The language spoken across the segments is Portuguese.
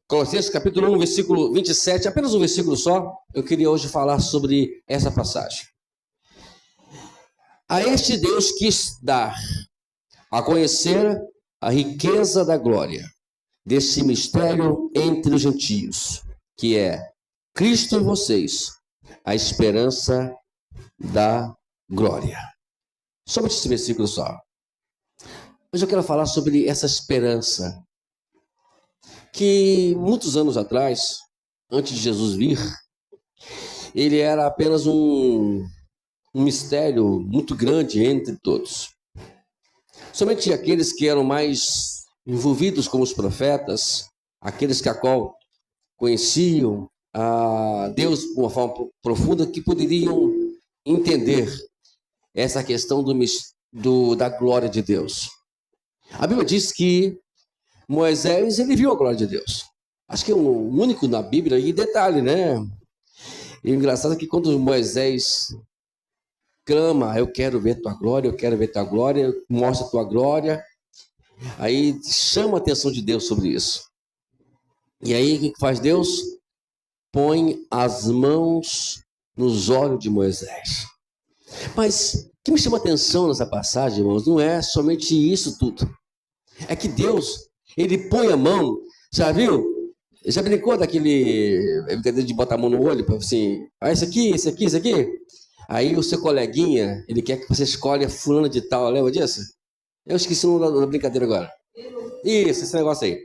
Colossenses capítulo 1, versículo 27, apenas um versículo só. Eu queria hoje falar sobre essa passagem. A este Deus quis dar a conhecer a riqueza da glória desse mistério entre os gentios, que é Cristo em vocês, a esperança da glória. Somente esse versículo só. Mas eu quero falar sobre essa esperança que muitos anos atrás, antes de Jesus vir, ele era apenas um mistério muito grande entre todos. Somente aqueles que eram mais envolvidos como os profetas, aqueles que a qual conheciam a Deus de uma forma profunda, que poderiam entender essa questão da glória de Deus. A Bíblia diz que Moisés, ele viu a glória de Deus. Acho que é o único na Bíblia, e detalhe, né? E o engraçado é que quando Moisés clama, eu quero ver tua glória, eu quero ver tua glória, mostra tua glória, aí chama a atenção de Deus sobre isso. E aí o que faz Deus? Põe as mãos nos olhos de Moisés. Mas o que me chama a atenção nessa passagem, irmãos, não é somente isso tudo. É que Deus, ele põe a mão, já viu? Já brincou daquele brincadeira de botar a mão no olho, para assim, isso aqui, isso aqui, isso aqui? Aí o seu coleguinha, ele quer que você escolha fulano de tal, lembra disso? Eu esqueci o nome da brincadeira agora. Isso, esse negócio aí.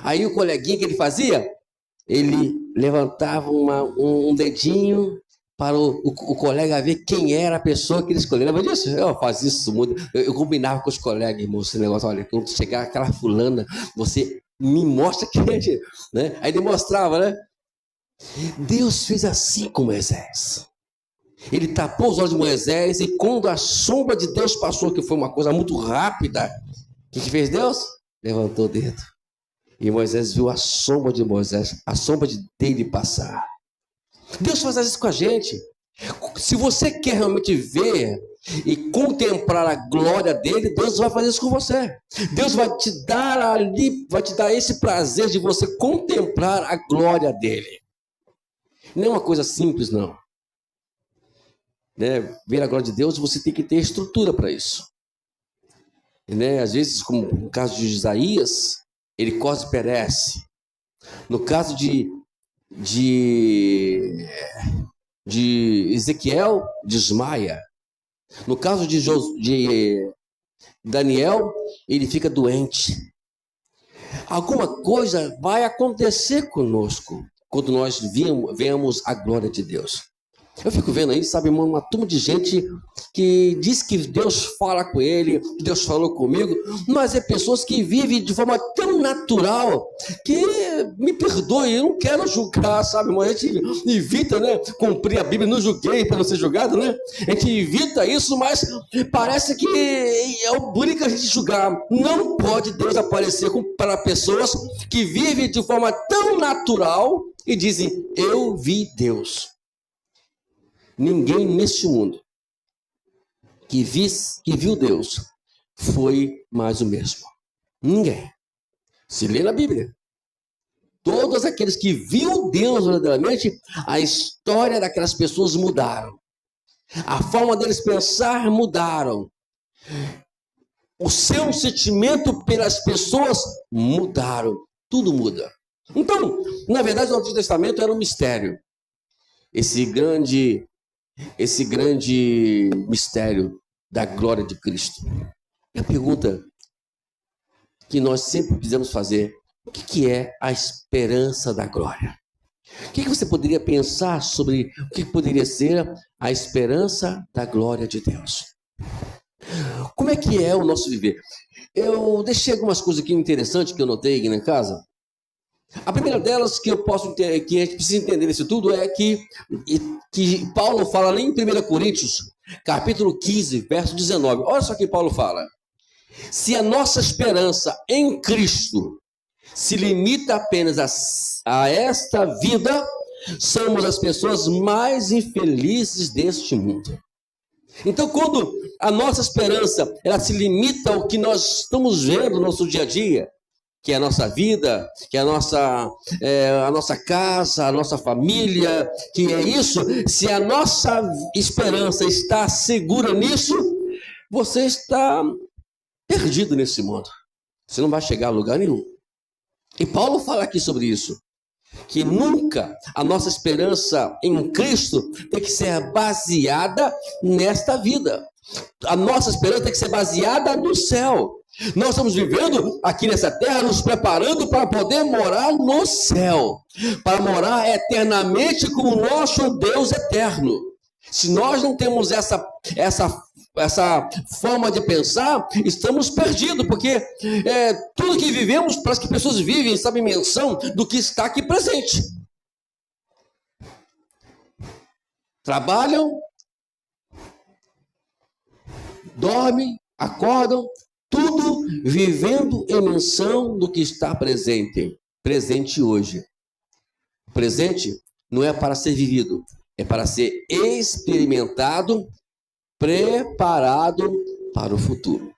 Aí o coleguinha que ele fazia, ele levantava um dedinho para o colega ver quem era a pessoa que ele escolheu. Lembra disso? Eu fazia isso muito. Eu combinava com os colegas, irmão, esse negócio. Olha, quando chegar aquela fulana, você me mostra quem é, né? Aí ele mostrava, né? Deus fez assim com Moisés. Ele tapou os olhos de Moisés e quando a sombra de Deus passou, que foi uma coisa muito rápida, o que fez Deus? Levantou o dedo. E Moisés viu a sombra de Moisés, a sombra dele passar. Deus faz isso com a gente. Se você quer realmente ver e contemplar a glória dele, Deus vai fazer isso com você. Deus vai te dar esse prazer de você contemplar a glória dele. Não é uma coisa simples, não. Né? Ver a glória de Deus, você tem que ter estrutura para isso. Né? Às vezes, como no caso de Isaías, ele quase perece. No caso de Ezequiel, desmaia. No caso de Daniel, ele fica doente. Alguma coisa vai acontecer conosco quando nós vemos a glória de Deus. Eu fico vendo aí, sabe, uma turma de gente que diz que Deus fala com ele, que Deus falou comigo, mas é pessoas que vivem de forma tão natural que, me perdoe, eu não quero julgar, sabe, mas a gente evita, né, cumprir a Bíblia, não julguei para não ser julgado, né, a gente evita isso, mas parece que é o bonito a gente julgar. Não pode Deus aparecer para pessoas que vivem de forma tão natural e dizem, eu vi Deus. Ninguém neste mundo que viu Deus foi mais o mesmo. Ninguém. Se lê na Bíblia. Todos aqueles que viu Deus verdadeiramente, a história daquelas pessoas mudaram. A forma deles pensar mudaram. O seu sentimento pelas pessoas mudaram. Tudo muda. Então, na verdade, o Antigo Testamento era um mistério. Esse grande mistério da glória de Cristo. E a pergunta que nós sempre quisemos fazer, o que é a esperança da glória? O que você poderia pensar sobre o que poderia ser a esperança da glória de Deus? Como é que é o nosso viver? Eu deixei algumas coisas aqui interessantes que eu notei aqui na casa. A primeira delas que a gente precisa entender isso tudo é que Paulo fala lá em 1 Coríntios, capítulo 15, verso 19. Olha só o que Paulo fala. Se a nossa esperança em Cristo se limita apenas a esta vida, somos as pessoas mais infelizes deste mundo. Então, quando a nossa esperança ela se limita ao que nós estamos vendo no nosso dia a dia, que é a nossa vida, que é a nossa casa, a nossa família, que é isso, se a nossa esperança está segura nisso, você está perdido nesse mundo. Você não vai chegar a lugar nenhum. E Paulo fala aqui sobre isso, que nunca a nossa esperança em Cristo tem que ser baseada nesta vida. A nossa esperança tem que ser baseada no céu. Nós estamos vivendo aqui nessa terra, nos preparando para poder morar no céu, para morar eternamente com o nosso Deus eterno. Se nós não temos essa forma de pensar, estamos perdidos, porque tudo que vivemos, parece que pessoas vivem, sabem menção do que está aqui presente. Trabalham, dormem, acordam, tudo vivendo em menção do que está presente hoje. O presente não é para ser vivido, é para ser experimentado, preparado para o futuro.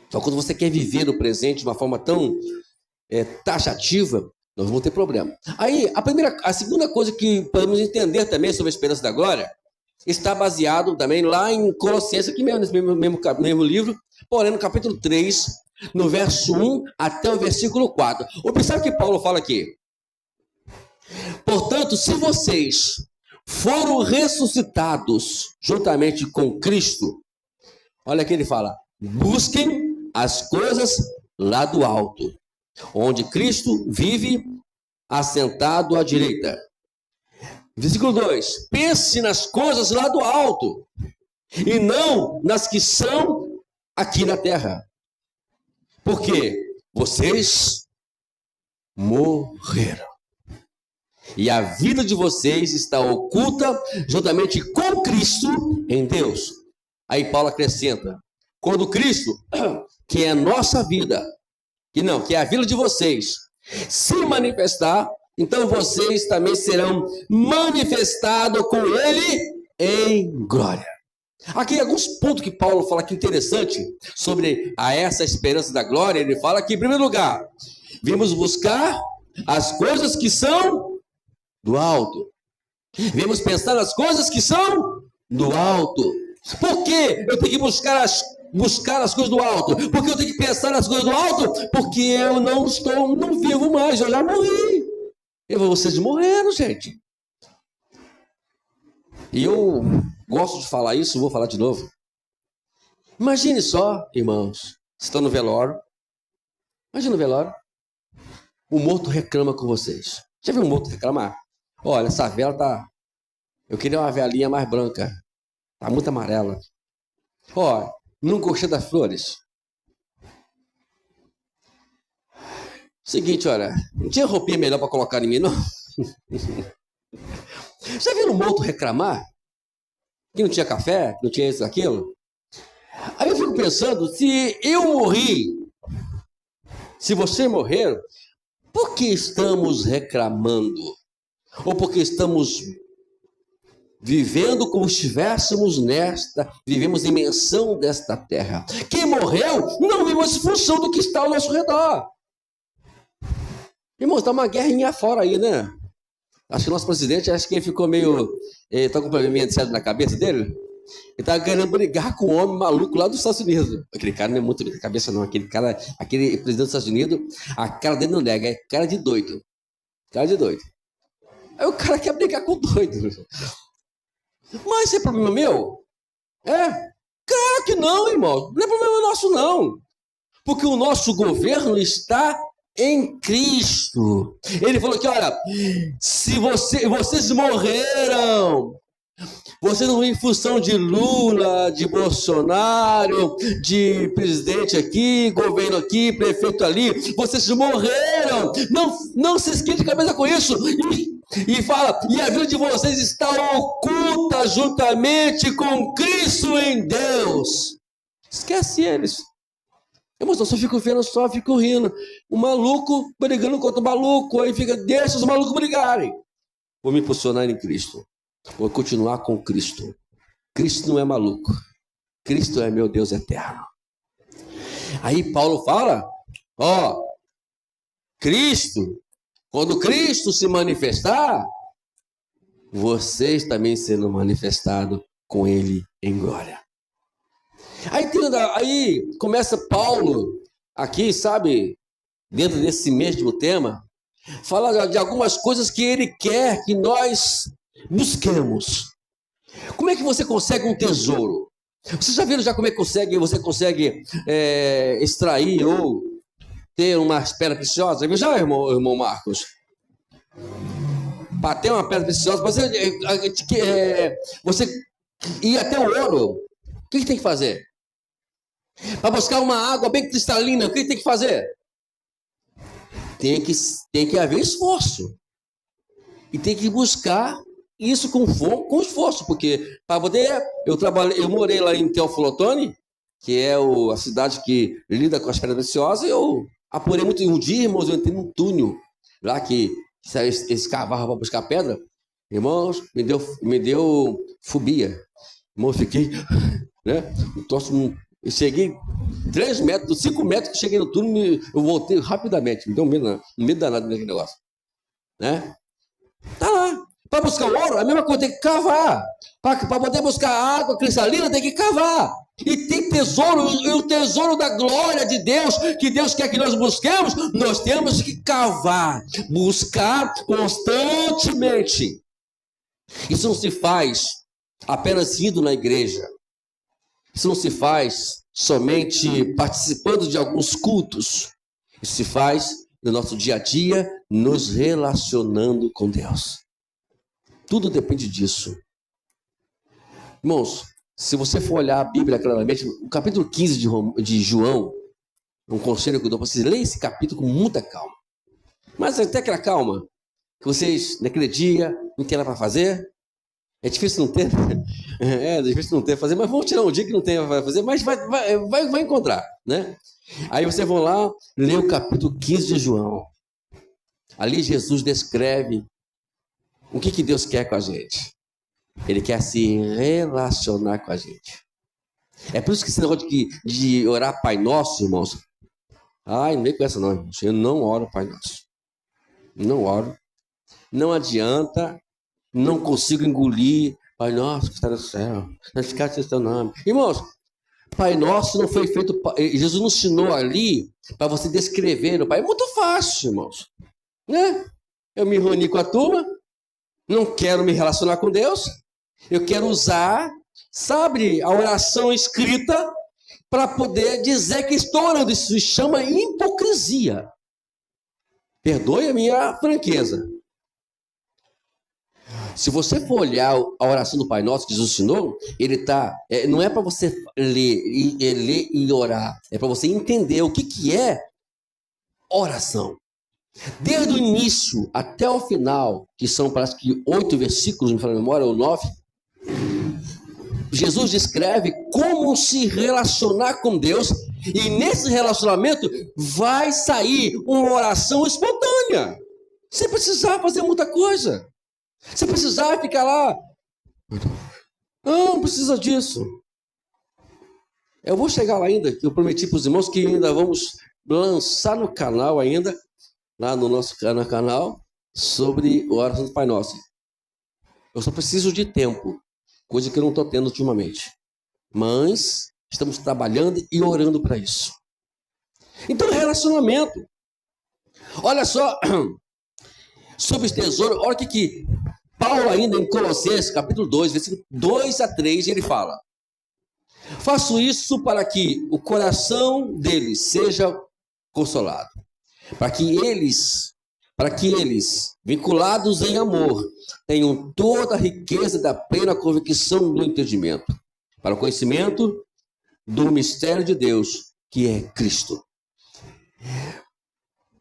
Então, quando você quer viver o presente de uma forma tão taxativa, nós vamos ter problema. Aí, a segunda coisa que podemos entender também sobre a esperança da glória está baseado também lá em Colossenses, aqui mesmo, nesse mesmo livro, porém no capítulo 3, no verso 1 até o versículo 4. Observe o que Paulo fala aqui. Portanto, se vocês foram ressuscitados juntamente com Cristo, olha aqui ele fala, busquem as coisas lá do alto, onde Cristo vive assentado à direita. Versículo 2, pense nas coisas lá do alto, e não nas que são aqui na terra, porque vocês morreram, e a vida de vocês está oculta juntamente com Cristo em Deus. Aí Paulo acrescenta, quando Cristo, que é a nossa vida, que é a vida de vocês, se manifestar, então vocês também serão manifestados com Ele em glória. Aqui alguns pontos que Paulo fala que interessante sobre essa esperança da glória. Ele fala que, em primeiro lugar, vimos buscar as coisas que são do alto. Vimos pensar nas coisas que são do alto. Por que eu tenho que buscar as coisas do alto? Porque eu tenho que pensar nas coisas do alto? Porque eu não vivo mais, eu já morri. Vocês morreram, gente. E eu gosto de falar isso, vou falar de novo. Imagine só, irmãos, estão no velório. Imagina no velório. O morto reclama com vocês. Já viu um morto reclamar? Olha, essa vela tá... Eu queria uma velinha mais branca. Tá muito amarela. Ó, não gostei das flores. Seguinte, olha, não tinha roupinha melhor para colocar em mim, não? Já viram um morto reclamar? Que não tinha café, que não tinha isso, aquilo? Aí eu fico pensando, se eu morri, se você morrer, por que estamos reclamando? Ou porque estamos vivendo como se estivéssemos vivemos em menção desta terra? Quem morreu não vivemos em função do que está ao nosso redor. Irmãos, está uma guerrinha fora aí, né? Acho que o nosso presidente, acho que ele ficou meio... Está com um probleminha de sério na cabeça dele. Ele está querendo brigar com um homem maluco lá dos Estados Unidos. Aquele cara não é muito bem da cabeça, não. Aquele presidente dos Estados Unidos, a cara dele não nega, é cara de doido. Cara de doido. Aí o cara quer brigar com o doido. Mas isso é problema meu? Claro que não, irmão. Não é problema nosso, não. Porque o nosso governo está em Cristo. Ele falou que, olha, se vocês morreram, vocês não em função de Lula, de Bolsonaro, de presidente aqui, governo aqui, prefeito ali, vocês morreram. Não se esquente de cabeça com isso. E fala, e a vida de vocês está oculta juntamente com Cristo em Deus. Esquece eles. Eu só fico vendo, só fico rindo. O maluco brigando contra o maluco, aí fica, deixa os malucos brigarem. Vou me posicionar em Cristo. Vou continuar com Cristo. Cristo não é maluco. Cristo é meu Deus eterno. Aí Paulo fala, Cristo, quando Cristo se manifestar, vocês também sendo manifestados com Ele em glória. Aí começa Paulo, aqui, sabe, dentro desse mesmo tema, fala de algumas coisas que ele quer que nós busquemos. Como é que você consegue um tesouro? Vocês já viram como é que você consegue extrair ou ter uma pedra preciosa? Já, irmão Marcos? Para ter uma pedra preciosa, você ir até o ouro, o que tem que fazer? Para buscar uma água bem cristalina, o que tem que fazer? Tem que haver esforço. E tem que buscar isso com esforço, porque para poder... Eu morei lá em Teófilo Otoni, que é a cidade que lida com as pedras preciosas, e eu apurei muito. Um dia, irmãos, eu entrei num túnel lá que eles cavavam para buscar pedra. Irmãos, me deu fobia. Irmão, eu fiquei, né? Eu cheguei 3 metros, 5 metros que cheguei no túnel, eu voltei rapidamente. Me deu medo danado daquele negócio. Né? Tá lá. Para buscar o ouro, a mesma coisa, tem que cavar. Para poder buscar água cristalina, tem que cavar. E tem tesouro, e o tesouro da glória de Deus, que Deus quer que nós busquemos, nós temos que cavar, buscar constantemente. Isso não se faz apenas indo na igreja. Isso não se faz somente participando de alguns cultos. Isso se faz no nosso dia a dia, nos relacionando com Deus. Tudo depende disso. Irmãos, se você for olhar a Bíblia claramente, o capítulo 15 de João, um conselho que eu dou para vocês, leia esse capítulo com muita calma. Mas até aquela calma, que vocês, naquele dia, não tem nada para fazer. É difícil não ter, é difícil não ter fazer, mas vamos tirar um dia que não tem para fazer, mas vai encontrar, né? Aí vocês vão lá, ler o capítulo 15 de João. Ali Jesus descreve o que Deus quer com a gente. Ele quer se relacionar com a gente. É por isso que esse negócio de orar Pai Nosso, irmãos, não vem com essa não, irmãos. Eu não oro Pai Nosso. Não oro. Não adianta. Não consigo engolir. Pai Nosso que está no céu, santificado seja o teu nome. Irmãos, Pai Nosso não foi feito... Jesus nos ensinou ali para você descrever o Pai. É muito fácil, irmãos. Né? Eu me reuni com a turma, não quero me relacionar com Deus, eu quero usar, sabe, a oração escrita para poder dizer que estou orando. Isso se chama hipocrisia. Perdoe a minha franqueza. Se você for olhar a oração do Pai Nosso que Jesus ensinou, ele não é para você ler e orar, é para você entender o que é oração. Desde o início até o final, que são parece que 8 versículos, me fala a memória, ou 9, Jesus descreve como se relacionar com Deus, e nesse relacionamento vai sair uma oração espontânea, sem precisar fazer muita coisa. Você precisar ficar lá. Não precisa disso. Eu vou chegar lá ainda, que eu prometi para os irmãos que ainda vamos lançar no canal ainda, lá no nosso canal, sobre o oração do Pai Nosso. Eu só preciso de tempo, coisa que eu não estou tendo ultimamente. Mas estamos trabalhando e orando para isso. Então, relacionamento. Olha só, sobre os tesouros, olha o que Paulo ainda em Colossenses, capítulo 2, versículo 2 a 3, ele fala: faço isso para que o coração deles seja consolado, para que eles, vinculados em amor, tenham toda a riqueza da plena convicção do entendimento, para o conhecimento do mistério de Deus, que é Cristo.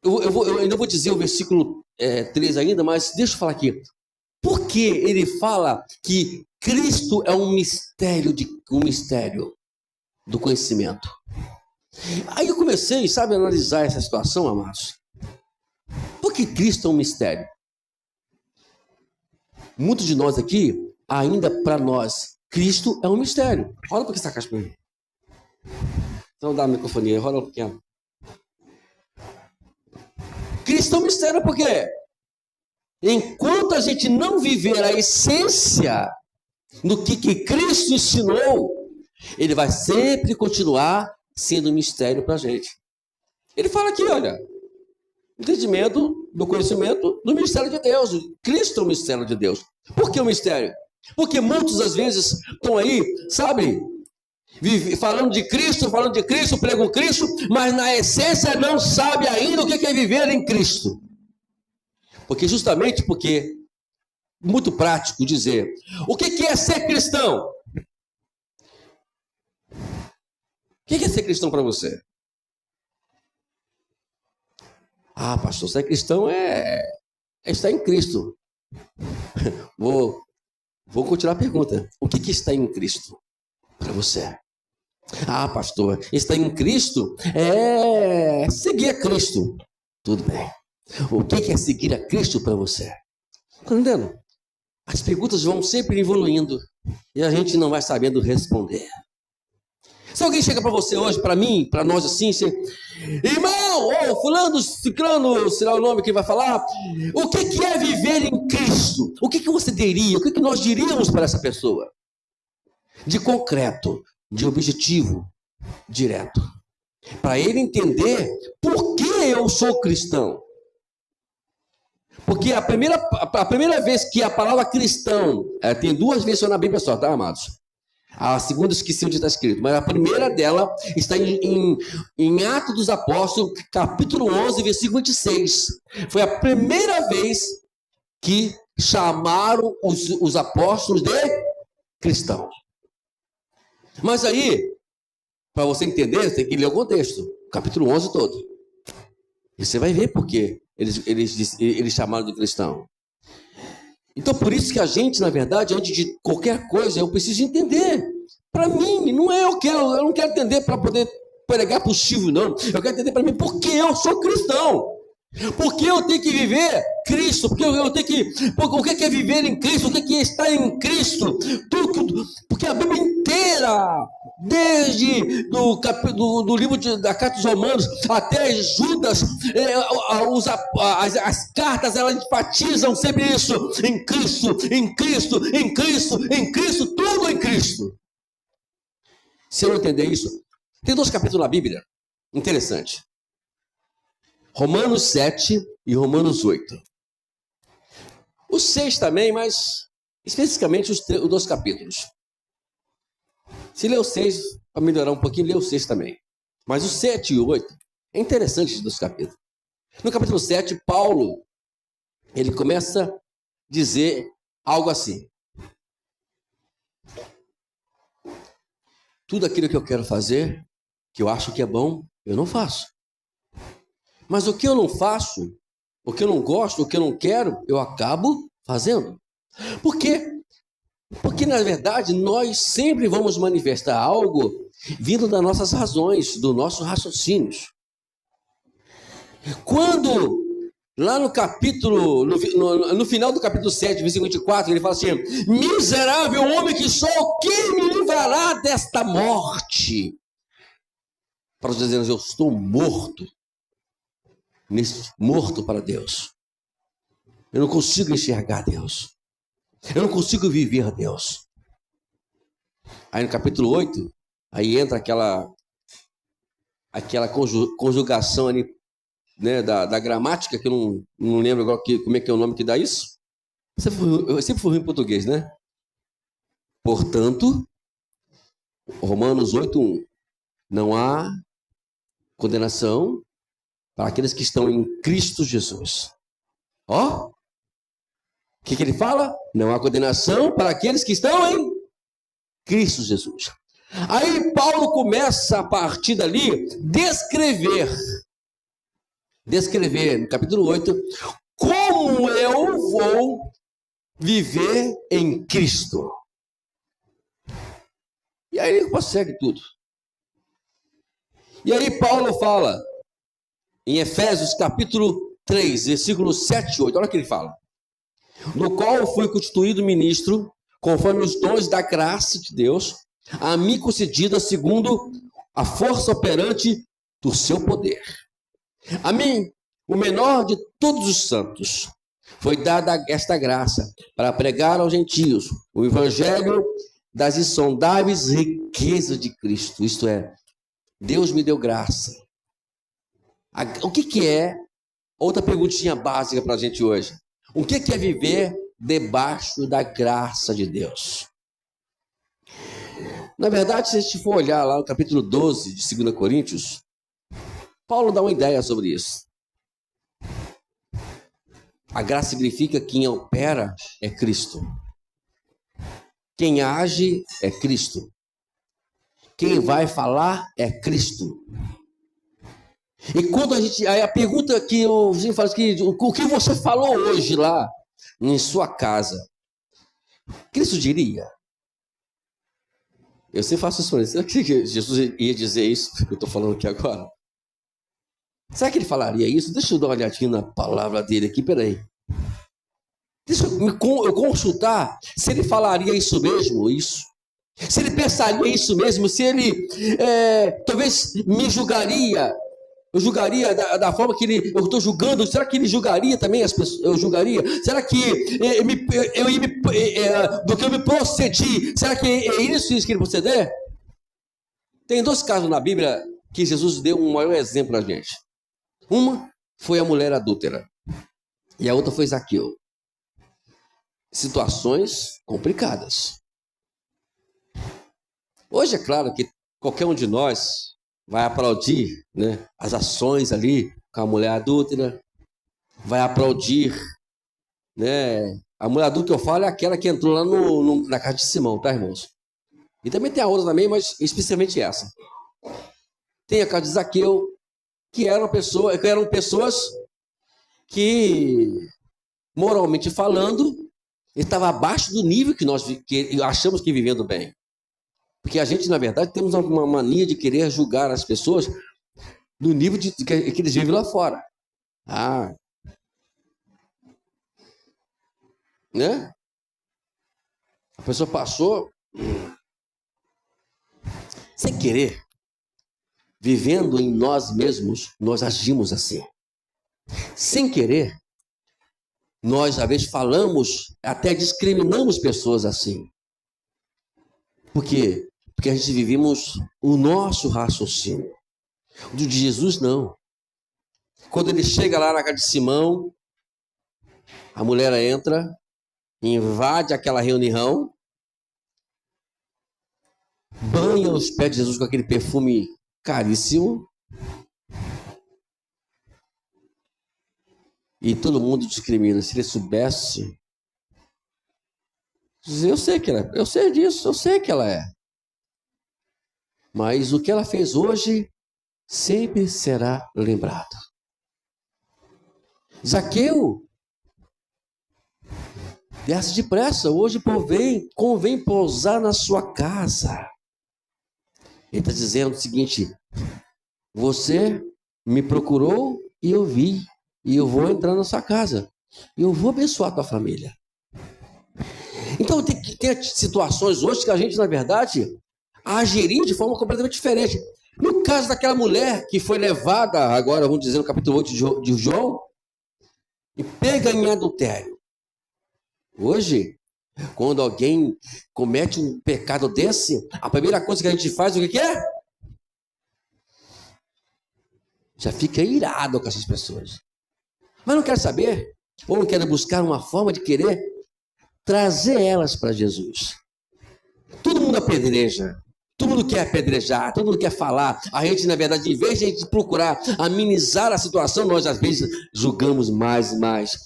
Eu ainda vou dizer o versículo 3 ainda, mas deixa eu falar aqui. Por que ele fala que Cristo é um mistério do conhecimento? Aí eu comecei, sabe, a analisar essa situação, amados. Por que Cristo é um mistério? Muitos de nós aqui, ainda para nós, Cristo é um mistério. Rola um pouquinho essa caixa para mim. Então dá a microfonia, rola um pouquinho. Cristo é um mistério, por quê? Enquanto a gente não viver a essência do que Cristo ensinou, ele vai sempre continuar sendo um mistério para a gente. Ele fala aqui, olha, entendimento do conhecimento do mistério de Deus. Cristo é o mistério de Deus. Por que o mistério? Porque muitos, às vezes, estão aí, sabe, falando de Cristo, pregam Cristo, mas na essência não sabe ainda o que é viver em Cristo. Justamente porque, muito prático dizer, o que é ser cristão? O que é ser cristão para você? Ah, pastor, ser cristão é estar em Cristo. Vou continuar a pergunta. O que está em Cristo para você? Ah, pastor, estar em Cristo é seguir a Cristo. Tudo bem. O que é seguir a Cristo para você? Está entendendo? As perguntas vão sempre evoluindo e a gente não vai sabendo responder. Se alguém chega para você hoje, para mim, para nós assim, irmão, fulano, ciclano, será o nome que vai falar, o que é viver em Cristo? O que você diria? O que nós diríamos para essa pessoa? De concreto, de objetivo, direto. Para ele entender por que eu sou cristão. Porque a primeira vez que a palavra cristão, tem duas vezes na Bíblia só, tá, amados? A segunda esqueci onde está escrito, mas a primeira dela está em Atos dos Apóstolos, capítulo 11, versículo 26. Foi a primeira vez que chamaram os apóstolos de cristãos. Mas aí, para você entender, você tem que ler o contexto, capítulo 11 todo. E você vai ver por que eles chamaram de cristão. Então, por isso que a gente, na verdade, antes de qualquer coisa, eu preciso entender. Para mim, não é eu não quero entender para poder pregar para o Silvio, não. Eu quero entender para mim porque eu sou cristão. Porque eu tenho que viver Cristo, porque eu tenho que... O que é viver em Cristo? O que é estar em Cristo? Porque a Bíblia inteira, desde do livro da Carta dos Romanos até Judas, as cartas, elas enfatizam sempre isso. Em Cristo, em Cristo, em Cristo, em Cristo, tudo em Cristo. Se eu não entender isso, tem 2 capítulos na Bíblia, interessante. Romanos 7 e Romanos 8. O 6 também, mas especificamente os 2 capítulos. Se ler o 6, para melhorar um pouquinho, ler o 6 também. Mas o 7 e o 8 é interessante os 2 capítulos. No capítulo 7, Paulo, ele começa a dizer algo assim. Tudo aquilo que eu quero fazer, que eu acho que é bom, eu não faço. Mas o que eu não faço, o que eu não gosto, o que eu não quero, eu acabo fazendo. Por quê? Porque, na verdade, nós sempre vamos manifestar algo vindo das nossas razões, dos nossos raciocínios. Quando, lá no capítulo, no final do capítulo 7, versículo 24, ele fala assim: miserável homem que sou, quem me livrará desta morte? Para os dizendo, eu estou morto. Morto para Deus. Eu não consigo enxergar Deus. Eu não consigo viver Deus. Aí no capítulo 8, aí entra aquela conjugação ali, né, da gramática, que eu não lembro agora como é que é o nome que dá isso. Eu sempre fui ruim em português, né? Portanto, Romanos 8:1, não há condenação para aqueles que estão em Cristo Jesus. Ó, o que ele fala? Não há condenação para aqueles que estão em Cristo Jesus. Aí Paulo começa a partir dali descrever no capítulo 8, como eu vou viver em Cristo. E aí ele consegue tudo. E aí Paulo fala em Efésios capítulo 3, versículos 7 e 8, olha o que ele fala. No qual fui constituído ministro, conforme os dons da graça de Deus, a mim concedida segundo a força operante do seu poder. A mim o menor de todos os santos, foi dada esta graça para pregar aos gentios o evangelho das insondáveis riquezas de Cristo. Isto é, Deus me deu graça. O que é? Outra perguntinha básica para a gente hoje. O que é viver debaixo da graça de Deus? Na verdade, se a gente for olhar lá no capítulo 12 de 2 Coríntios, Paulo dá uma ideia sobre isso. A graça significa que quem opera é Cristo. Quem age é Cristo. Quem vai falar é Cristo. E quando aí a pergunta que eu falo que o que você falou hoje lá em sua casa, Cristo diria? Eu sempre faço isso. Será que Jesus ia dizer isso que eu estou falando aqui agora? Será que ele falaria isso? Deixa eu dar uma olhadinha na palavra dele aqui, peraí. Deixa eu consultar se ele falaria isso mesmo, isso. Se ele pensaria isso mesmo, se ele talvez me julgaria. Eu julgaria da forma que eu estou julgando. Será que ele julgaria também as pessoas? Eu julgaria? Será que do que eu me procedi? Será que é isso que ele proceder? Tem dois casos na Bíblia que Jesus deu um maior exemplo para a gente. Uma foi a mulher adúltera e a outra foi Zaqueu. Situações complicadas. Hoje é claro que qualquer um de nós vai aplaudir, né, as ações ali com a mulher adúltera, vai aplaudir, né? A mulher adúltera que eu falo é aquela que entrou lá na casa de Simão, tá, irmãos? E também tem a outra também, mas especialmente essa. Tem a casa de Zaqueu, que eram pessoas que, moralmente falando, estavam abaixo do nível que nós achamos que vivendo bem. Porque a gente, na verdade, temos uma mania de querer julgar as pessoas no nível que eles vivem lá fora. Né? A pessoa passou sem querer. Vivendo em nós mesmos, nós agimos assim. Sem querer, nós, às vezes, falamos, até discriminamos pessoas assim. Por quê? Porque a gente vivemos o nosso raciocínio. O de Jesus, não. Quando ele chega lá na casa de Simão, a mulher entra, invade aquela reunião, banha os pés de Jesus com aquele perfume caríssimo, e todo mundo discrimina. Se ele soubesse, eu sei que ela, eu sei disso, eu sei que ela é. Mas o que ela fez hoje sempre será lembrado. Zaqueu, desce depressa, hoje convém pousar na sua casa. Ele está dizendo o seguinte: você me procurou e eu vi, e eu vou entrar na sua casa, e eu vou abençoar a tua família. Então tem situações hoje que a gente, na verdade, agiria de forma completamente diferente. No caso daquela mulher que foi levada, agora vamos dizer no capítulo 8 de João, e pega em adultério. Hoje, quando alguém comete um pecado desse, a primeira coisa que a gente faz, o que é? Já fica irado com essas pessoas. Mas não quer saber, ou não quer buscar uma forma de querer trazer elas para Jesus. Todo mundo apedreja. Todo mundo quer apedrejar, todo mundo quer falar. A gente, na verdade, em vez de procurar amenizar a situação, nós, às vezes, julgamos mais e mais.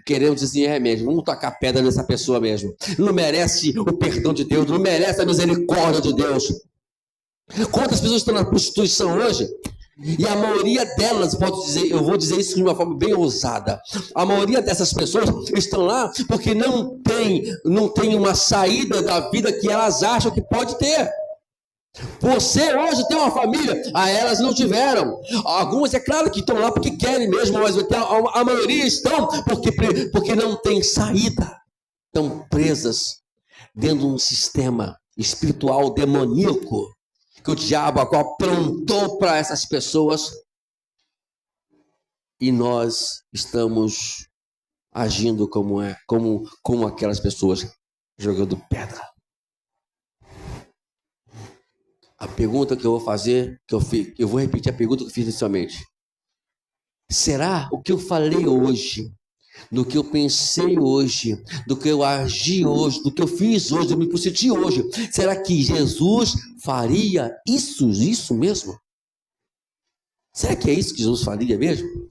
Queremos dizer, mesmo, vamos tacar pedra nessa pessoa mesmo. Não merece o perdão de Deus, não merece a misericórdia de Deus. Quantas pessoas estão na prostituição hoje? E a maioria delas, eu vou dizer isso de uma forma bem ousada, a maioria dessas pessoas estão lá porque não tem uma saída da vida que elas acham que pode ter. Você hoje tem uma família, elas não tiveram. Algumas, é claro que estão lá porque querem mesmo, mas a maioria estão porque não tem saída. Estão presas dentro de um sistema espiritual demoníaco que o diabo aprontou para essas pessoas. e nós estamos agindo como aquelas pessoas jogando pedra. A pergunta que eu vou fazer, eu vou repetir a pergunta que eu fiz inicialmente. Será o que eu falei hoje, do que eu pensei hoje, do que eu agi hoje, do que eu fiz hoje, do que eu me senti hoje, será que Jesus faria isso mesmo? Será que é isso que Jesus faria mesmo?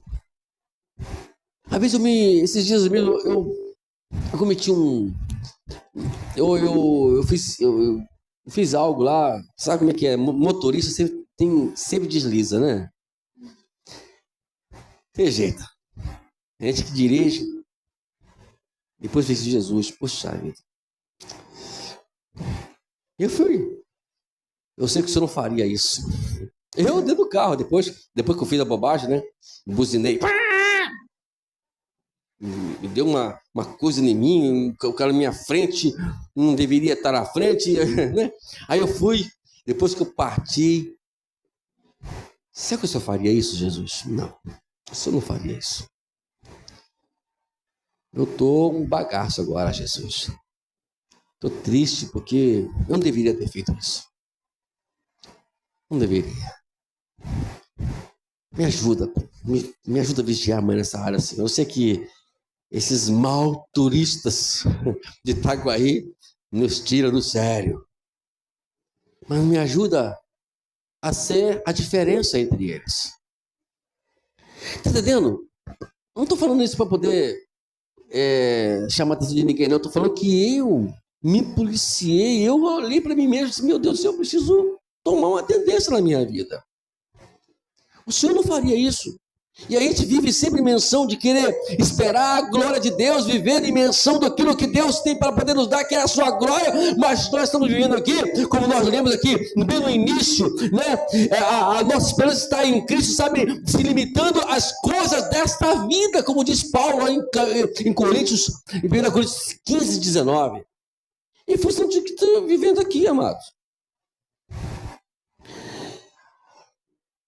Às vezes esses dias mesmo, eu cometi eu fiz algo lá, sabe como é que é? Motorista sempre desliza, né? Tem jeito. Gente que dirige, depois fez Jesus, poxa vida. Eu sei que o senhor não faria isso. Eu dentro do carro, depois que eu fiz a bobagem, né? Buzinei. Me deu uma coisa em mim, o cara na minha frente, não deveria estar na frente, né? Aí eu fui, depois que eu parti. Será que o senhor faria isso, Jesus? Não, o senhor não faria isso. Eu estou um bagaço agora, Jesus. Estou triste porque eu não deveria ter feito isso. Não deveria. Me ajuda a vigiar a mãe nessa área assim. Eu sei que esses mal turistas de Itaguaí nos tiram do sério. Mas me ajuda a ser a diferença entre eles. Está entendendo? Não estou falando isso para poder chamar a atenção de ninguém, não. Estou falando que eu me policiei, eu olhei para mim mesmo e disse, meu Deus do céu, eu preciso tomar uma tendência na minha vida. O Senhor não faria isso. E a gente vive sempre em menção de querer esperar a glória de Deus, viver em menção daquilo que Deus tem para poder nos dar, que é a sua glória, mas nós estamos vivendo aqui, como nós lemos aqui, bem no início, né? A nossa esperança está em Cristo, sabe, se limitando às coisas desta vida, como diz Paulo lá em Coríntios, em 1 Coríntios 15, 19. E foi isso que estamos vivendo aqui, amados.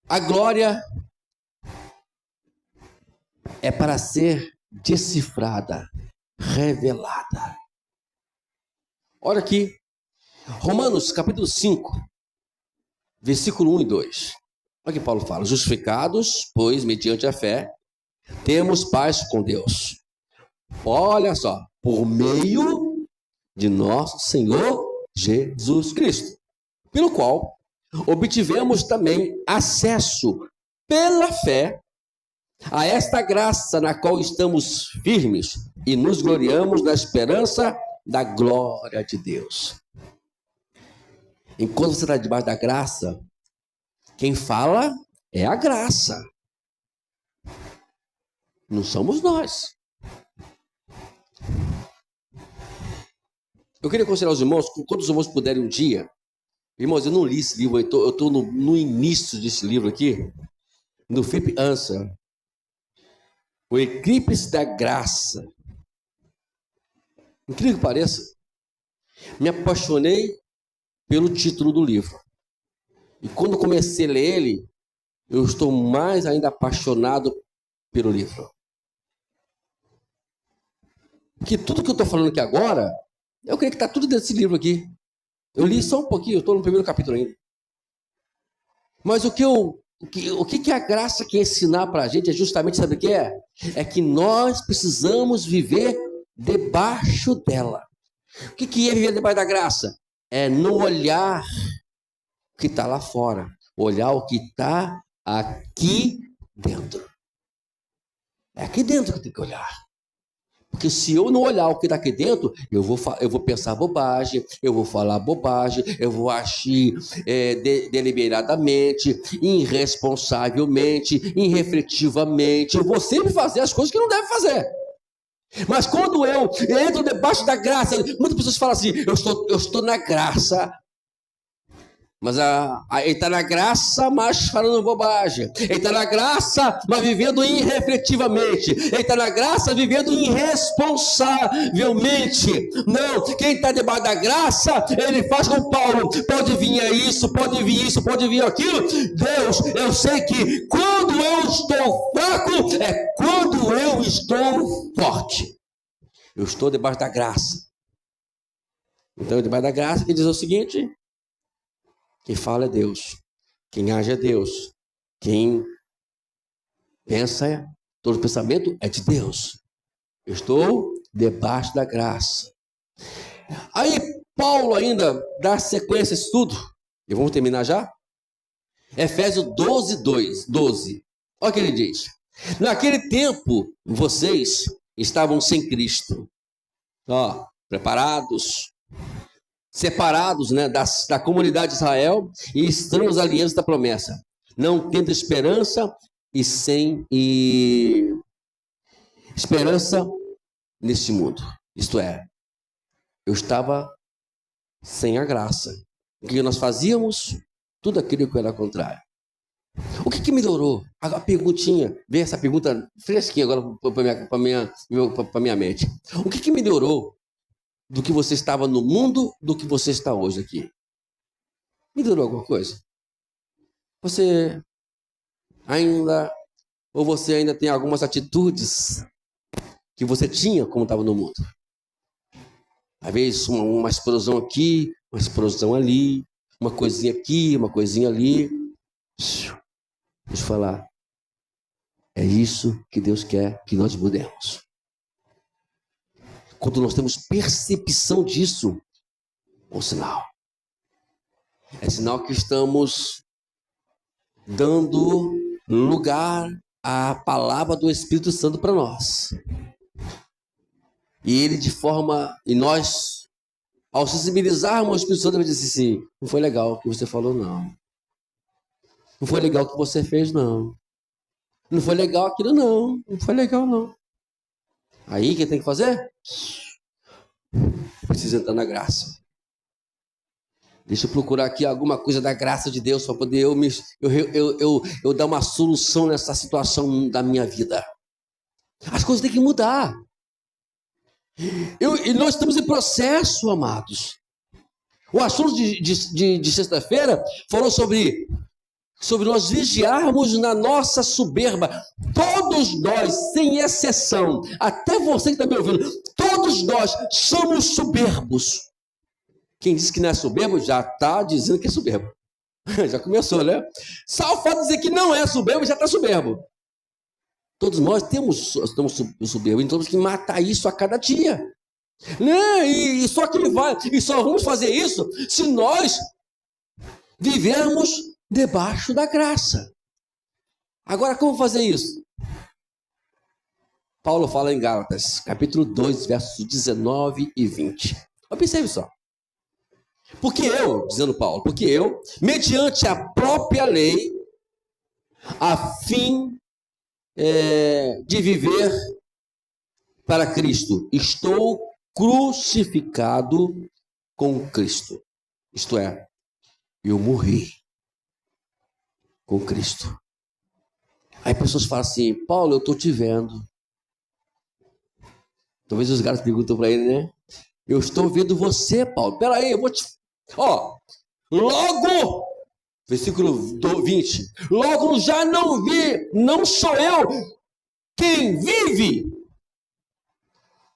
A glória é para ser decifrada, revelada. Olha aqui, Romanos capítulo 5, versículo 1 e 2. Olha que Paulo fala, justificados, pois, mediante a fé, temos paz com Deus. Olha só, por meio de nosso Senhor Jesus Cristo, pelo qual obtivemos também acesso pela fé a esta graça na qual estamos firmes e nos gloriamos na esperança da glória de Deus. Enquanto você está debaixo da graça, quem fala é a graça. Não somos nós. Eu queria aconselhar os irmãos, quando os irmãos puderem um dia, irmãos, eu não li esse livro, eu estou no início desse livro aqui, do Philip Answer, O Eclipse da Graça. Incrível que pareça, me apaixonei pelo título do livro. E quando comecei a ler ele, eu estou mais ainda apaixonado pelo livro. Porque tudo que eu estou falando aqui agora, eu creio que está tudo dentro desse livro aqui. Eu li só um pouquinho, eu estou no primeiro capítulo ainda. Mas o que a graça quer ensinar para a gente é justamente, sabe o que é? É que nós precisamos viver debaixo dela. O que é viver debaixo da graça? É não olhar o que está lá fora, olhar o que está aqui dentro. É aqui dentro que tem que olhar. Porque se eu não olhar o que está aqui dentro, eu vou pensar bobagem, eu vou falar bobagem, eu vou agir deliberadamente, irresponsavelmente, irrefletivamente. Eu vou sempre fazer as coisas que não deve fazer. Mas quando eu entro debaixo da graça, muitas pessoas falam assim, eu estou na graça. Mas ele está na graça, mas falando bobagem. Ele está na graça, mas vivendo irrefletivamente. Ele está na graça, vivendo irresponsavelmente. Não, quem está debaixo da graça, ele faz com Paulo. Pode vir isso, pode vir isso, pode vir aquilo. Deus, eu sei que quando eu estou fraco, é quando eu estou forte. Eu estou debaixo da graça. Então, debaixo da graça, que diz o seguinte... Quem fala é Deus. Quem age é Deus. Quem pensa, todo pensamento é de Deus. Eu estou debaixo da graça. Aí Paulo ainda dá sequência a isso tudo. E vamos terminar já? Efésios 12. Olha o que ele diz. Naquele tempo, vocês estavam sem Cristo. Preparados, separados, né, da comunidade de Israel e estranhos alianças da promessa, não tendo esperança esperança neste mundo. Isto é, eu estava sem a graça. O que nós fazíamos? Tudo aquilo que era contrário. O que melhorou? A perguntinha, vem essa pergunta fresquinha agora para minha mente. O que melhorou do que você estava no mundo, do que você está hoje aqui? Melhorou alguma coisa? Você ainda tem algumas atitudes que você tinha como estava no mundo? Às vezes uma explosão aqui, uma explosão ali, uma coisinha aqui, uma coisinha ali. Deixa eu falar. É isso que Deus quer que nós mudemos. Quando nós temos percepção disso, é um sinal. É sinal que estamos dando lugar à palavra do Espírito Santo para nós. E ele e nós, ao sensibilizarmos o Espírito Santo, ele disse assim, não foi legal o que você falou, não. Não foi legal o que você fez, não. Não foi legal aquilo, não. Não foi legal, não. Aí, o que tem que fazer? Precisa entrar na graça. Deixa eu procurar aqui alguma coisa da graça de Deus para poder eu dar uma solução nessa situação da minha vida. As coisas têm que mudar. E nós estamos em processo, amados. O assunto de sexta-feira falou sobre nós vigiarmos na nossa soberba. Todos nós, sem exceção, até você que está me ouvindo, todos nós somos soberbos. Quem diz que não é soberbo, já está dizendo que é soberbo. Já começou, né? Só o fato de dizer que não é soberbo, já está soberbo. Todos nós estamos soberbos, então temos que matar isso a cada dia. Né? E só vamos fazer isso se nós vivermos debaixo da graça. Agora, como fazer isso? Paulo fala em Gálatas, capítulo 2, versos 19 e 20. Observe só. Dizendo Paulo, porque eu, mediante a própria lei, a fim de viver para Cristo, estou crucificado com Cristo. Isto é, eu morri com Cristo. Aí pessoas falam assim, Paulo, eu estou te vendo. Talvez os caras perguntam para ele, né? Eu estou vendo você, Paulo. Peraí, eu vou te... logo, versículo 20, logo já não vi, não sou eu quem vive.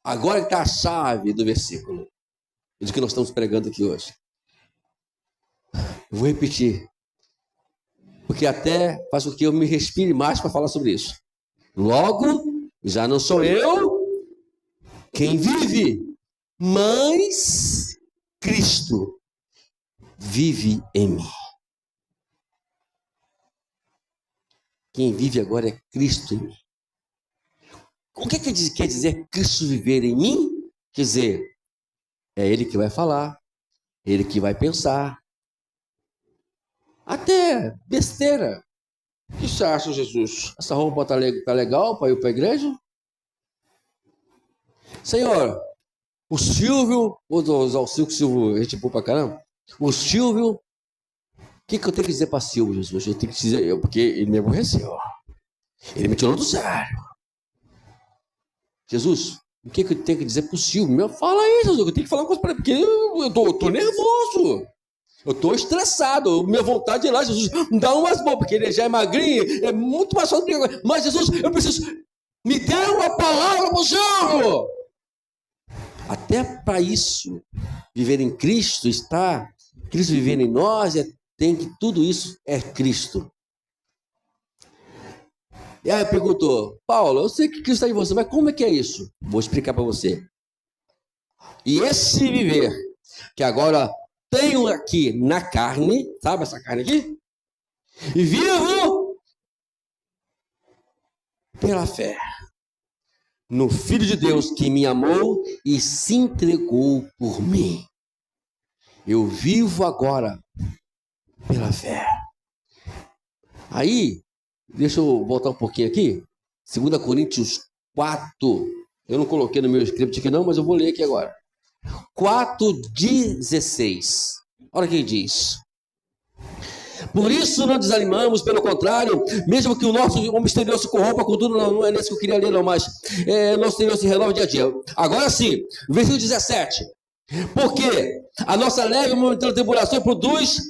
Agora está a chave do versículo, de que nós estamos pregando aqui hoje. Eu vou repetir, porque até faz com que eu me respire mais para falar sobre isso. Logo, já não sou eu quem vive, mas Cristo vive em mim. Quem vive agora é Cristo em mim. O que quer dizer Cristo viver em mim? Quer dizer, é Ele que vai falar, Ele que vai pensar. Até besteira. O que você acha, Jesus? Essa roupa tá legal para ir para a igreja? Senhor, o Silvio, vou usar o Silvio, a gente pôr para caramba. O Silvio que eu tenho que dizer para Silvio, Jesus? Eu tenho que dizer, porque ele me aborreceu. Ele me tirou do sério. Jesus, o que eu tenho que dizer para o Silvio? Fala aí, Jesus, eu tenho que falar uma coisa para ele, porque eu tô nervoso. Eu estou estressado, minha vontade de ir lá, Jesus, me dá umas boas, porque ele já é magrinho, é muito mais fácil do que agora. Mas Jesus, eu preciso, me dê uma palavra para o Senhor. Até para isso, viver em Cristo está, Cristo viver em nós, tem que tudo isso é Cristo. E aí perguntou, Paulo, eu sei que Cristo está em você, mas como é que é isso? Vou explicar para você. E esse viver, que agora tenho aqui na carne, sabe essa carne aqui? E vivo pela fé no Filho de Deus que me amou e se entregou por mim. Eu vivo agora pela fé. Aí, deixa eu voltar um pouquinho aqui. 2 Coríntios 4. Eu não coloquei no meu script aqui não, mas eu vou ler aqui agora. 4,16. Olha o que ele diz. Por isso não desanimamos, pelo contrário, mesmo que o nosso homem exterior se corrompa, contudo, não é nesse que eu queria ler, não, mas nosso exterior se renova dia a dia. Agora sim, versículo 17. Porque a nossa leve e momentânea tribulação produz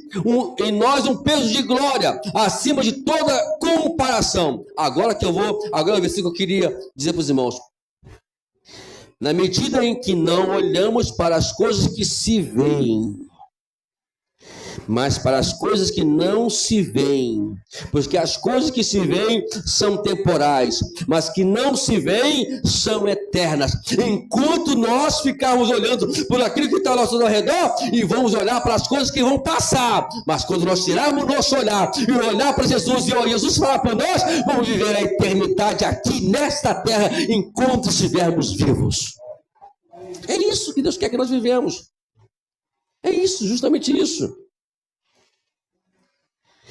em nós um peso de glória, acima de toda comparação. Agora é o versículo que eu queria dizer para os irmãos. Na medida em que não olhamos para as coisas que se veem, mas para as coisas que não se veem, porque as coisas que se veem são temporais, mas que não se veem são eternas. Enquanto nós ficarmos olhando por aquilo que está ao nosso redor e vamos olhar para as coisas que vão passar, mas quando nós tirarmos o nosso olhar e olhar para Jesus e Jesus falar para nós, vamos viver a eternidade aqui nesta terra enquanto estivermos vivos. É isso que Deus quer que nós vivemos. É isso, justamente isso.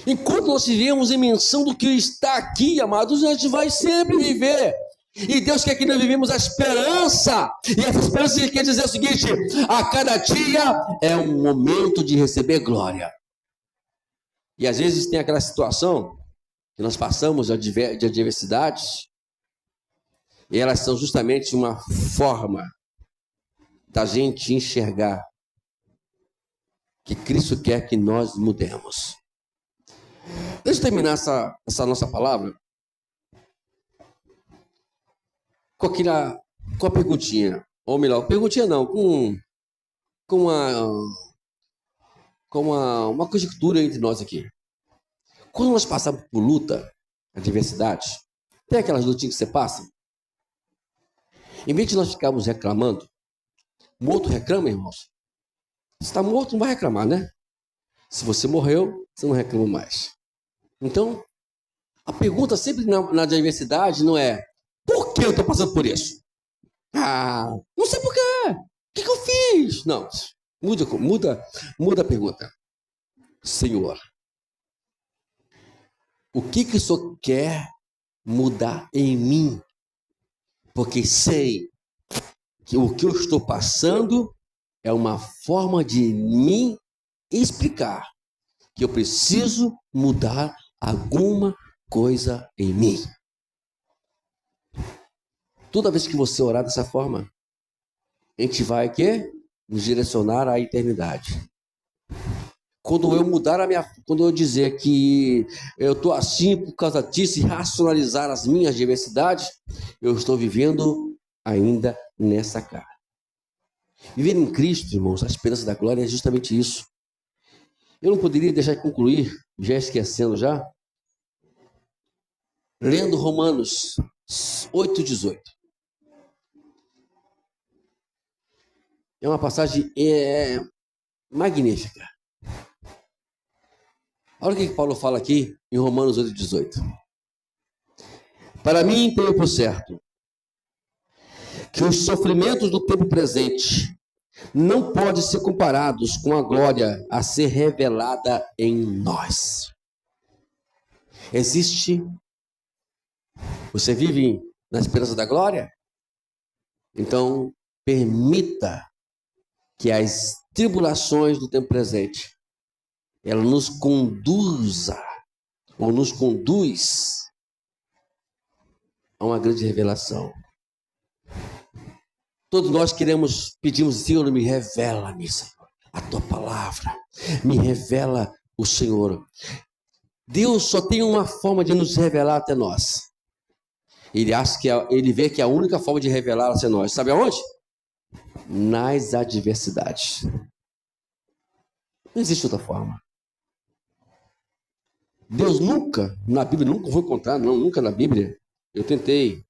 Enquanto nós vivemos em menção do que está aqui, amados, a gente vai sempre viver. E Deus quer que nós vivemos a esperança. E essa esperança quer dizer o seguinte: a cada dia é um momento de receber glória. E às vezes tem aquela situação que nós passamos de adversidades, e elas são justamente uma forma da gente enxergar que Cristo quer que nós mudemos. Deixa eu terminar essa nossa palavra com a perguntinha. Ou melhor, perguntinha não, com uma conjectura entre nós aqui. Quando nós passamos por luta, adversidade, tem aquelas lutinhas que você passa? Em vez de nós ficarmos reclamando, morto reclama, irmãos. Se está morto, não vai reclamar, né? Se você morreu, você não reclama mais. Então, a pergunta sempre na adversidade não é: por que eu estou passando por isso? Não sei por quê. O que eu fiz? Não, muda a pergunta. Senhor, o que o Senhor quer mudar em mim? Porque sei que o que eu estou passando é uma forma de me explicar que eu preciso mudar alguma coisa em mim. Toda vez que você orar dessa forma, a gente vai nos direcionar à eternidade. Quando eu dizer que eu estou assim por causa disso e racionalizar as minhas diversidades, eu estou vivendo ainda nessa carne. Viver em Cristo, irmãos, a esperança da glória é justamente isso. Eu não poderia deixar de concluir, já esquecendo já, lendo Romanos 8,18. É uma passagem magnífica. Olha o que Paulo fala aqui em Romanos 8,18. Para mim, tenho por certo que os sofrimentos do tempo presente não podem ser comparados com a glória a ser revelada em nós. Você vive na esperança da glória? Então, permita que as tribulações do tempo presente ela nos conduza, ou nos conduz a uma grande revelação. Todos nós pedimos, Senhor, me revela-me, Senhor, a tua palavra, me revela o Senhor. Deus só tem uma forma de nos revelar até nós. Ele vê que a única forma de revelar até nós, sabe aonde? Nas adversidades. Não existe outra forma. Deus nunca, na Bíblia, nunca vou encontrar, nunca na Bíblia. Eu tentei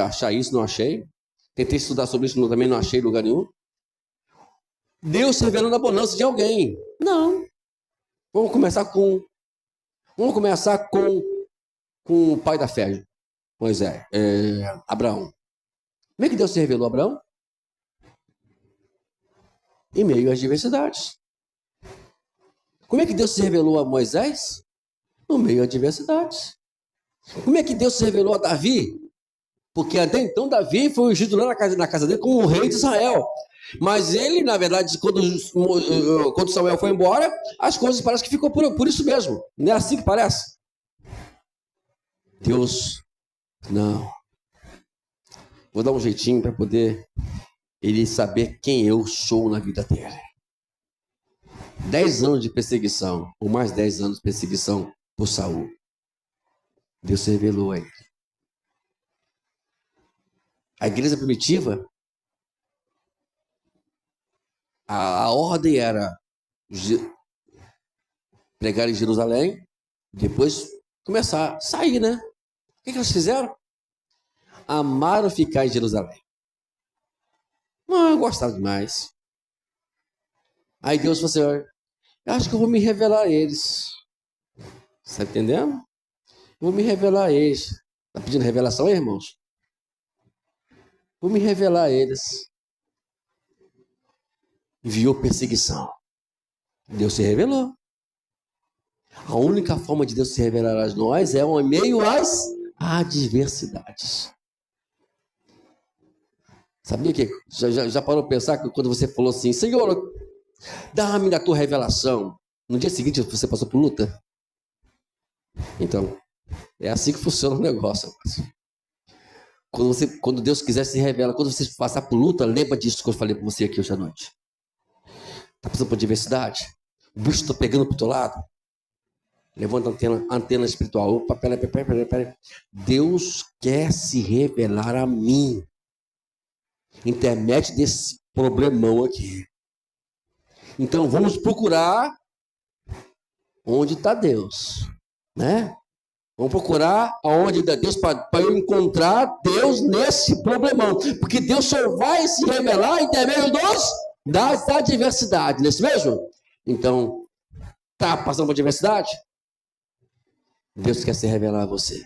achar isso, não achei. Tentei estudar sobre isso, também não achei em lugar nenhum. Deus se revelando a bonança de alguém. Não. Vamos começar com o pai da fé, Moisés, Abraão. Como é que Deus se revelou a Abraão? Em meio às diversidades. Como é que Deus se revelou a Moisés? No meio às diversidades. Como é que Deus se revelou a Davi? Porque até então Davi foi ungido lá na casa dele como o rei de Israel. Mas ele, na verdade, quando Samuel foi embora, as coisas parecem que ficou por isso mesmo. Não é assim que parece? Deus, não. Vou dar um jeitinho para poder ele saber quem eu sou na vida dele. 10 anos de perseguição, ou mais 10 anos de perseguição por Saul. Deus se revelou a ele. A igreja primitiva, a ordem era pregar em Jerusalém, depois começar a sair, né? O que eles fizeram? Amaram ficar em Jerusalém. Gostaram demais. Aí Deus falou assim, olha, eu acho que eu vou me revelar a eles. Você está entendendo? Eu vou me revelar a eles. Está pedindo revelação aí, irmãos? Vou me revelar a eles. Enviou perseguição. Deus se revelou. A única forma de Deus se revelar a nós é em meio às adversidades. Sabia que já parou para pensar que quando você falou assim, Senhor, dá-me da tua revelação, no dia seguinte você passou por luta? Então, é assim que funciona o negócio. Quando Deus quiser se revela, quando você passar por luta, lembra disso que eu falei para você aqui hoje à noite. Está passando por adversidade? O bicho está pegando para o teu lado? Levanta a antena espiritual. Opa, peraí. Deus quer se revelar a mim. Intermédio desse problemão aqui. Então vamos procurar onde está Deus, né? Vamos procurar aonde está Deus para eu encontrar Deus nesse problemão, porque Deus só vai se revelar em intermédio das adversidades, não é isso mesmo? Então, tá passando por adversidade? Deus quer se revelar a você.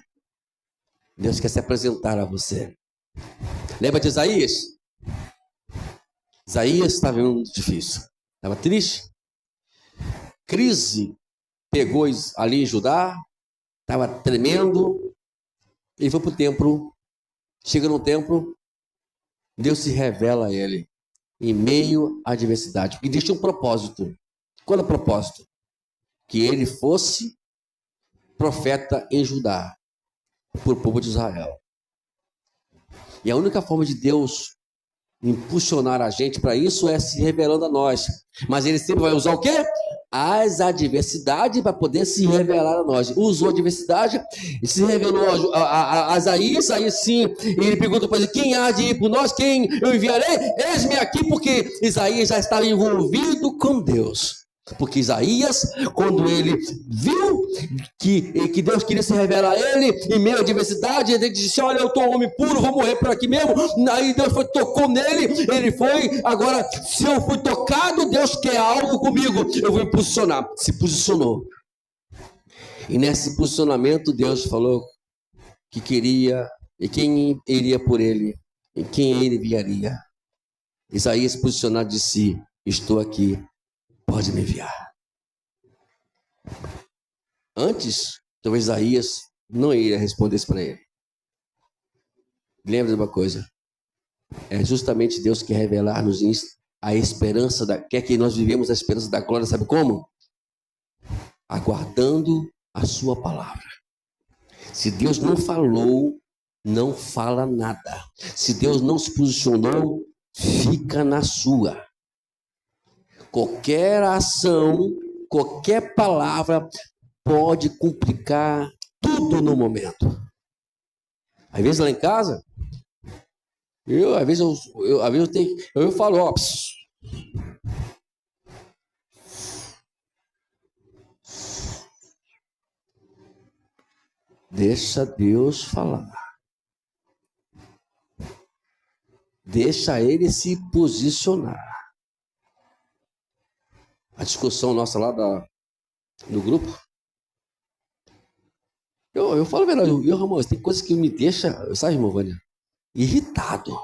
Deus quer se apresentar a você. Lembra de Isaías? Isaías estava muito difícil. Estava triste. Crise pegou ali em Judá. Estava tremendo. Ele foi para o templo. Chega no templo. Deus se revela a ele. Em meio à adversidade. Porque deixa um propósito. Qual é o propósito? Que ele fosse profeta em Judá. Para o povo de Israel. E a única forma de Deus impulsionar a gente para isso é se revelando a nós. Mas ele sempre vai usar o quê? As adversidades para poder se revelar a nós. Usou a adversidade e se revelou a Isaías. Aí sim, ele pergunta para ele, quem há de ir por nós? Quem eu enviarei? Eis-me aqui, porque Isaías já estava envolvido com Deus. Porque Isaías, quando ele viu que Deus queria se revelar a ele, em meio à adversidade, ele disse, olha, eu estou um homem puro, vou morrer por aqui mesmo. Aí Deus tocou nele, ele foi, agora, se eu fui tocado, Deus quer algo comigo, eu vou me posicionar. Se posicionou. E nesse posicionamento, Deus falou que queria, e quem iria por ele, e quem ele enviaria. Isaías posicionado disse, estou aqui. Pode me enviar. Antes, talvez Isaías não iria responder isso para ele. Lembra de uma coisa? É justamente Deus que revelar-nos a esperança, quer que nós vivemos a esperança da glória, sabe como? aguardando a sua palavra. Se Deus não falou, não fala nada. Se Deus não se posicionou, fica na sua. Qualquer ação, qualquer palavra pode complicar tudo no momento. Às vezes lá em casa, às vezes eu falo, ó, deixa Deus falar. Deixa ele se posicionar. A discussão nossa lá no grupo, eu falo a verdade, Ramon, tem coisas que me deixam, sabe, irmão Vânia, irritado,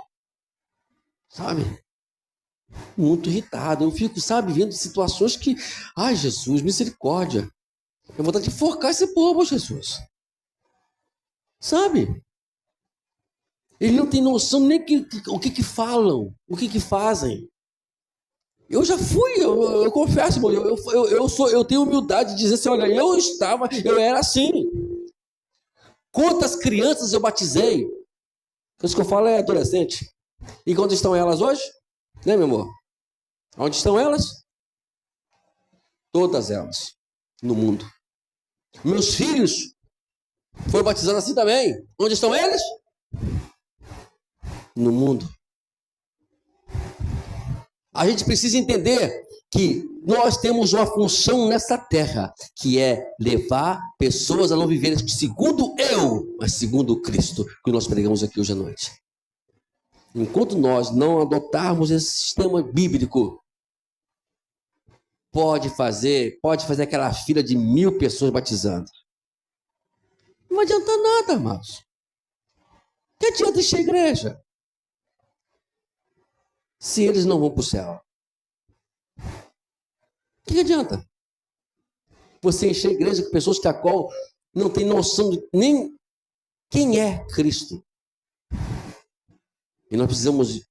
sabe? Muito irritado. Eu fico, sabe, vendo situações que, ai, Jesus, misericórdia. Eu vou vontade de enforcar esse povo, Jesus. Sabe? Eles não têm noção nem o que falam, o que fazem. Eu já fui, eu confesso, irmão, eu tenho humildade de dizer assim, olha, eu era assim. Quantas crianças eu batizei? Isso que eu falo é adolescente. E onde estão elas hoje? Né, meu amor? Onde estão elas? Todas elas no mundo. Meus filhos foram batizados assim também. Onde estão eles? No mundo. A gente precisa entender que nós temos uma função nessa terra, que é levar pessoas a não viverem segundo eu, mas segundo Cristo, que nós pregamos aqui hoje à noite. Enquanto nós não adotarmos esse sistema bíblico, pode fazer aquela fila de 1000 pessoas batizando. Não adianta nada, amados. Que adianta encher a igreja? Se eles não vão para o céu. O que adianta? Você encher a igreja com pessoas que a qual não tem noção de nem quem é Cristo. E nós precisamos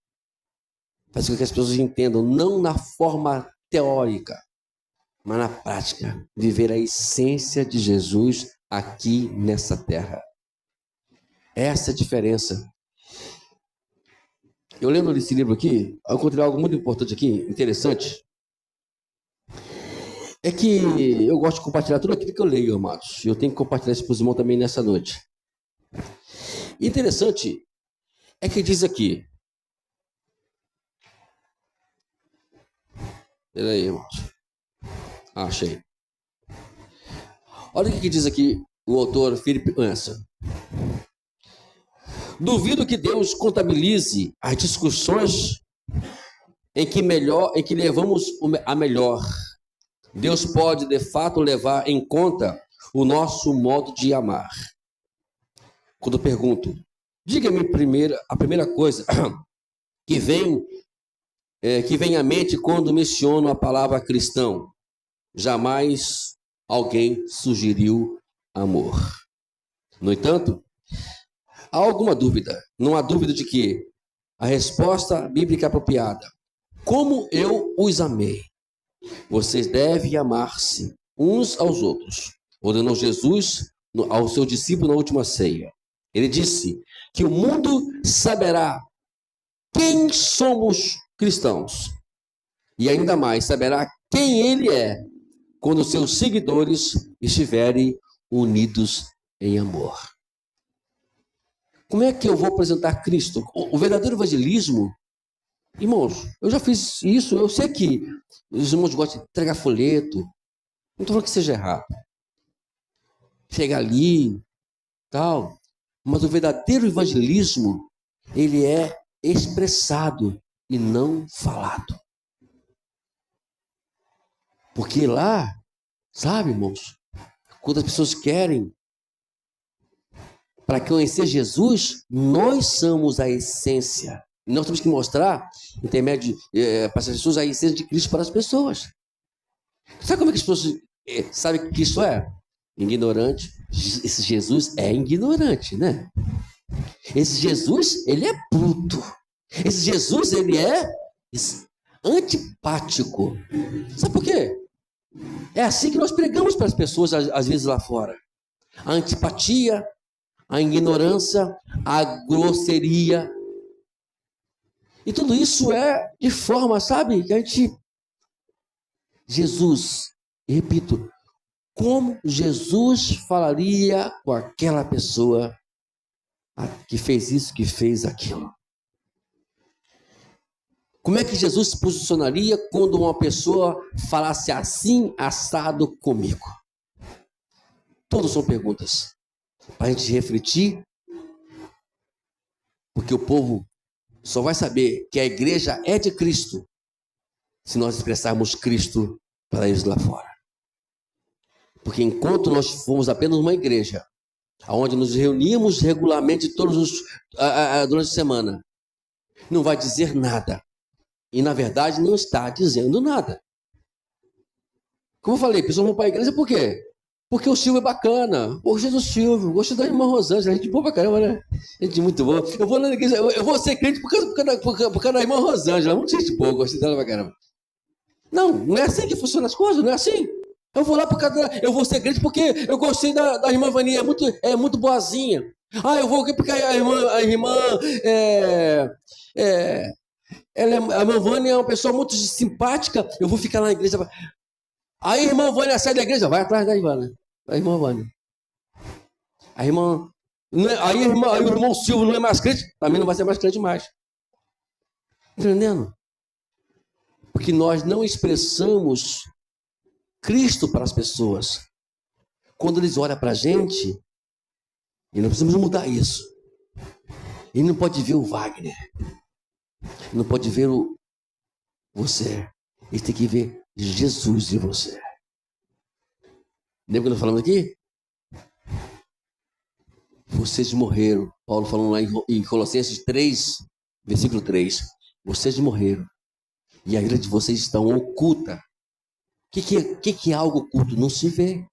fazer com que as pessoas entendam, não na forma teórica, mas na prática, viver a essência de Jesus aqui nessa terra. Essa é a diferença. Eu lendo esse livro aqui, eu encontrei algo muito importante aqui, interessante. É que eu gosto de compartilhar tudo aquilo que eu leio, amados. Eu tenho que compartilhar isso para os irmãos também nessa noite. Interessante é que diz aqui. Peraí, irmãos. Achei. Olha o que diz aqui o autor Philip Anson. Duvido que Deus contabilize as discussões em que levamos a melhor. Deus pode, de fato, levar em conta o nosso modo de amar. Quando eu pergunto, diga-me a primeira coisa que vem à mente quando menciono a palavra cristão. Jamais alguém sugeriu amor. No entanto, há alguma dúvida? Não há dúvida de que a resposta bíblica é apropriada. Como eu os amei. Vocês devem amar-se uns aos outros. Ordenou Jesus ao seu discípulo na última ceia. Ele disse que o mundo saberá quem somos cristãos. E ainda mais, saberá quem ele é quando seus seguidores estiverem unidos em amor. Como é que eu vou apresentar Cristo? O verdadeiro evangelismo, irmãos, eu já fiz isso, eu sei que os irmãos gostam de entregar folheto, não estou falando que seja errado. Chegar ali, tal, mas o verdadeiro evangelismo, ele é expressado e não falado. Porque lá, sabe, irmãos, quando as pessoas querem para conhecer Jesus, nós somos a essência. Nós temos que mostrar, intermédio para as pessoas, a essência de Cristo para as pessoas. Sabe como é que as pessoas sabem que Cristo é? Ignorante. Esse Jesus é ignorante, né? Esse Jesus, ele é bruto. Esse Jesus, ele é antipático. Sabe por quê? É assim que nós pregamos para as pessoas, às vezes lá fora. A antipatia, a ignorância, a grosseria. E tudo isso é de forma, sabe, que a gente... Jesus, repito, como Jesus falaria com aquela pessoa que fez isso, que fez aquilo? Como é que Jesus se posicionaria quando uma pessoa falasse assim, assado comigo? Todas são perguntas para a gente refletir, porque o povo só vai saber que a igreja é de Cristo se nós expressarmos Cristo para eles lá fora. Porque enquanto nós formos apenas uma igreja, onde nos reunimos regularmente durante a semana, não vai dizer nada. E, na verdade, não está dizendo nada. Como eu falei, pessoas vão para a igreja por quê? Porque o Silvio é bacana. Ô, Jesus Silvio, gosto da irmã Rosângela. Gente boa pra caramba, né? Gente muito boa. Eu vou na igreja, eu vou ser crente por causa da irmã Rosângela. Muito gente boa, gostei dela pra caramba. Não é assim que funcionam as coisas, não é assim. Eu vou lá por causa eu vou ser crente porque eu gostei da irmã Vaninha, é muito boazinha. Eu vou porque a irmã a irmã Vânia é uma pessoa muito simpática, eu vou ficar lá na igreja. Aí a irmã Vânia sai da igreja, vai atrás da irmã, né? A irmã Vânia. Aí o irmão Silvio não é mais crente, também não vai ser mais crente mais. Entendendo? Porque nós não expressamos Cristo para as pessoas. Quando eles olham para a gente, e nós precisamos mudar isso. Ele não pode ver o Wagner. Ele não pode ver você. Ele tem que ver Jesus em você. Lembra que nós falamos aqui? Vocês morreram. Paulo falando lá em Colossenses 3, versículo 3. Vocês morreram. E a vida de vocês está oculta. O que é algo oculto? Não se vê.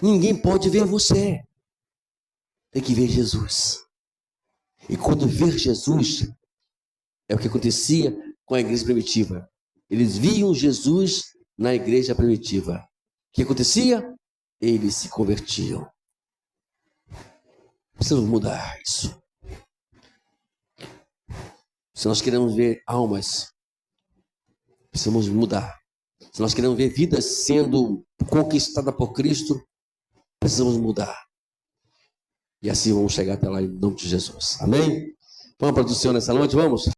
Ninguém pode ver você. Tem que ver Jesus. E quando ver Jesus, é o que acontecia com a igreja primitiva. Eles viam Jesus na igreja primitiva. O que acontecia? Eles se convertiam. Precisamos mudar isso. Se nós queremos ver almas, precisamos mudar. Se nós queremos ver vidas sendo conquistadas por Cristo, precisamos mudar. E assim vamos chegar até lá em nome de Jesus. Amém? Vamos para o Senhor nessa noite? Vamos?